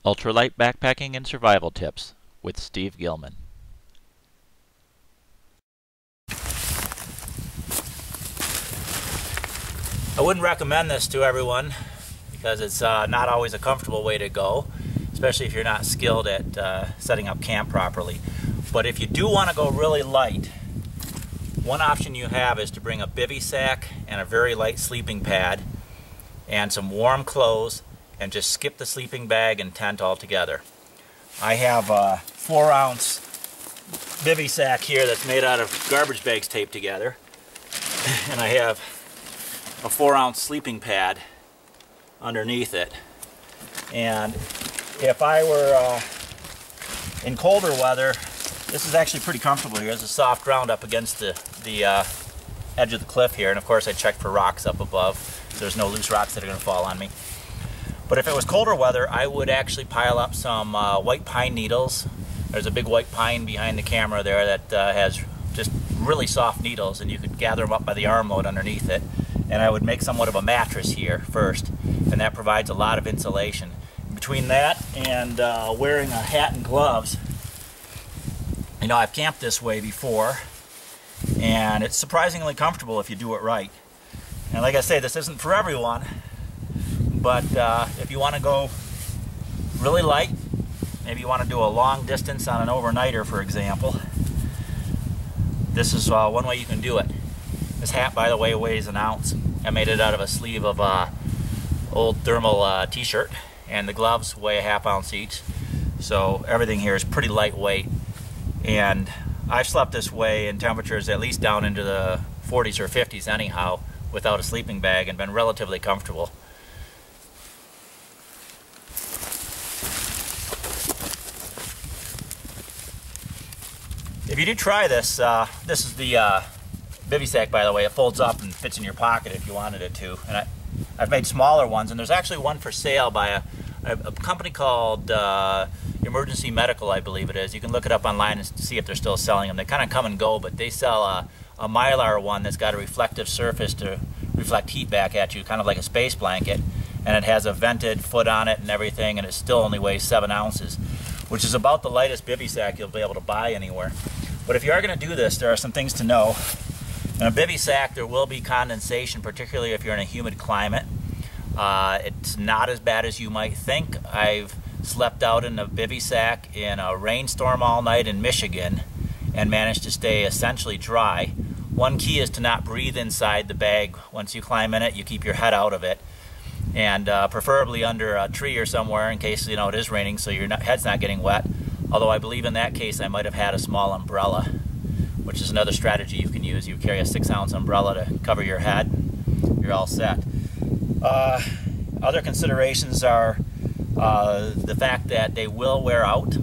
Ultralight Backpacking and Survival Tips with Steve Gilman. I wouldn't recommend this to everyone because it's not always a comfortable way to go, especially if you're not skilled at setting up camp properly. But if you do want to go really light, one option you have is to bring a bivy sack and a very light sleeping pad and some warm clothes and just skip the sleeping bag and tent altogether. I have a 4-ounce bivy sack here that's made out of garbage bags taped together, and I have a 4-ounce sleeping pad underneath it. And if I were in colder weather, this is actually pretty comfortable here. There's a soft ground up against the edge of the cliff here, and of course I checked for rocks up above. So there's no loose rocks that are going to fall on me. But if it was colder weather, I would actually pile up some white pine needles. There's a big white pine behind the camera there that has just really soft needles, and you could gather them up by the armload underneath it. And I would make somewhat of a mattress here first, and that provides a lot of insulation. Between that and wearing a hat and gloves, you know, I've camped this way before, and it's surprisingly comfortable if you do it right. And like I say, this isn't for everyone, but if you want to go really light, maybe you want to do a long distance on an overnighter, for example, this is one way you can do it. This hat, by the way, weighs an ounce. I made it out of a sleeve of old thermal t-shirt, and the gloves weigh a ½ ounce each. So everything here is pretty lightweight. And I've slept this way in temperatures at least down into the 40s or 50s anyhow, without a sleeping bag, and been relatively comfortable. If you do try this, this is the bivy sack, by the way. It folds up and fits in your pocket if you wanted it to. And I've made smaller ones, and there's actually one for sale by a company called Emergency Medical, I believe it is. You can look it up online and see if they're still selling them. They kind of come and go, but they sell a Mylar one that's got a reflective surface to reflect heat back at you, kind of like a space blanket, and it has a vented foot on it and everything, and it still only weighs 7 ounces, which is about the lightest bivy sack you'll be able to buy anywhere. But if you are going to do this, there are some things to know. In a bivy sack, there will be condensation, particularly if you're in a humid climate. It's not as bad as you might think. I've slept out in a bivy sack in a rainstorm all night in Michigan and managed to stay essentially dry. One key is to not breathe inside the bag. Once you climb in it, you keep your head out of it, and preferably under a tree or somewhere in case, you know, it is raining, so your head's not getting wet. Although I believe in that case I might have had a small umbrella, which is another strategy you can use. You carry a 6-ounce umbrella to cover your head. You're all set. Other considerations are the fact that they will wear out.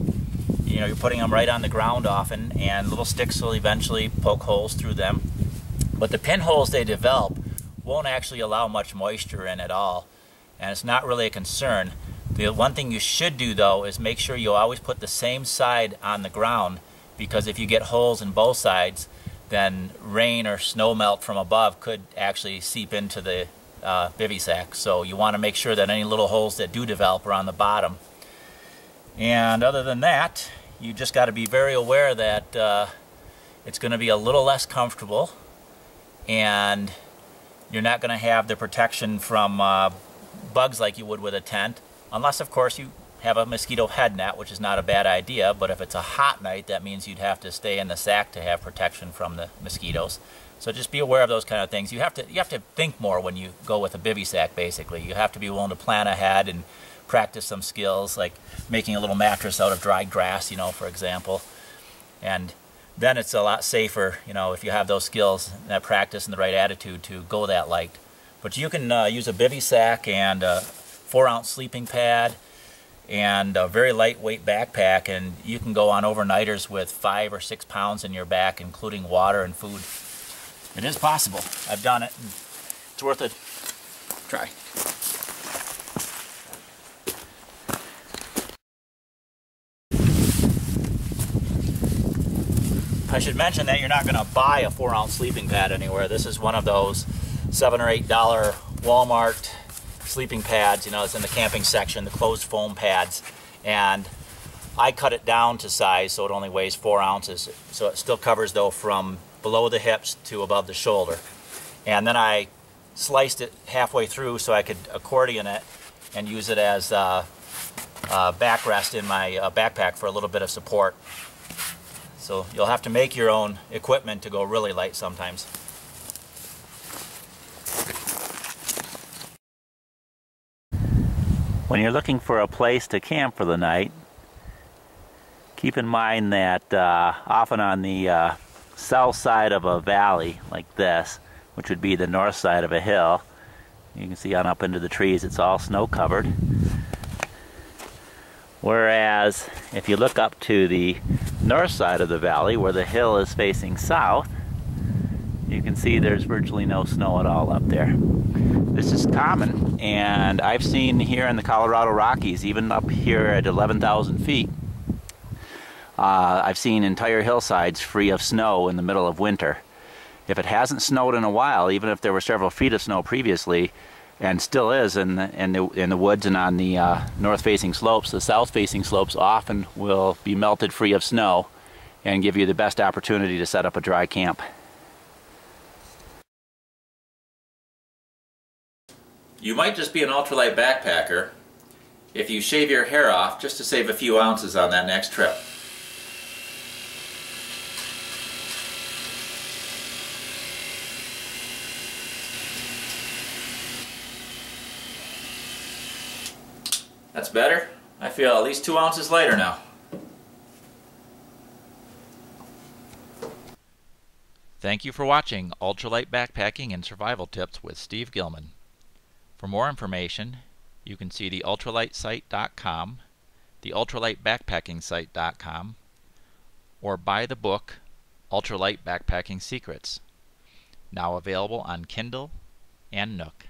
You know, you're putting them right on the ground often, and little sticks will eventually poke holes through them. But the pinholes they develop won't actually allow much moisture in at all, and it's not really a concern. The one thing you should do, though, is make sure you always put the same side on the ground, because if you get holes in both sides, then rain or snow melt from above could actually seep into the bivy sack. So you want to make sure that any little holes that do develop are on the bottom. And other than that, you just got to be very aware that it's going to be a little less comfortable, and you're not going to have the protection from bugs like you would with a tent, unless of course you have a mosquito head net, which is not a bad idea. But if it's a hot night, that means you'd have to stay in the sack to have protection from the mosquitoes. So just be aware of those kind of things. You have to think more when you go with a bivy sack. Basically, you have to be willing to plan ahead and practice some skills, like making a little mattress out of dried grass, you know, for example. And then it's a lot safer, you know, if you have those skills, that practice, and the right attitude to go that light. But you can use a bivy sack and a 4-ounce sleeping pad and a very lightweight backpack, and you can go on overnighters with 5 or 6 pounds in your back, including water and food. It is possible. I've done it. It's worth a try. I should mention that you're not going to buy a 4-ounce sleeping pad anywhere. This is one of those $7 or $8 Walmart sleeping pads. You know, it's in the camping section, the closed foam pads. And I cut it down to size so it only weighs 4 ounces, so it still covers though from below the hips to above the shoulder. And then I sliced it halfway through so I could accordion it and use it as backrest in my backpack for a little bit of support. So you'll have to make your own equipment to go really light sometimes. When you're looking for a place to camp for the night, keep in mind that often on the south side of a valley like this, which would be the north side of a hill, you can see on up into the trees it's all snow covered. Whereas if you look up to the north side of the valley where the hill is facing south, you can see there's virtually no snow at all up there. This is common, and I've seen here in the Colorado Rockies, even up here at 11,000 feet, I've seen entire hillsides free of snow in the middle of winter. If it hasn't snowed in a while, even if there were several feet of snow previously, and still is in the woods and on the north-facing slopes, the south-facing slopes often will be melted free of snow and give you the best opportunity to set up a dry camp. You might just be an ultralight backpacker if you shave your hair off just to save a few ounces on that next trip. That's better. I feel at least 2 ounces lighter now. Thank you for watching Ultralight Backpacking and Survival Tips with Steve Gilman. For more information, you can see the ultralightsite.com, the ultralightbackpackingsite.com, or buy the book Ultralight Backpacking Secrets, now available on Kindle and Nook.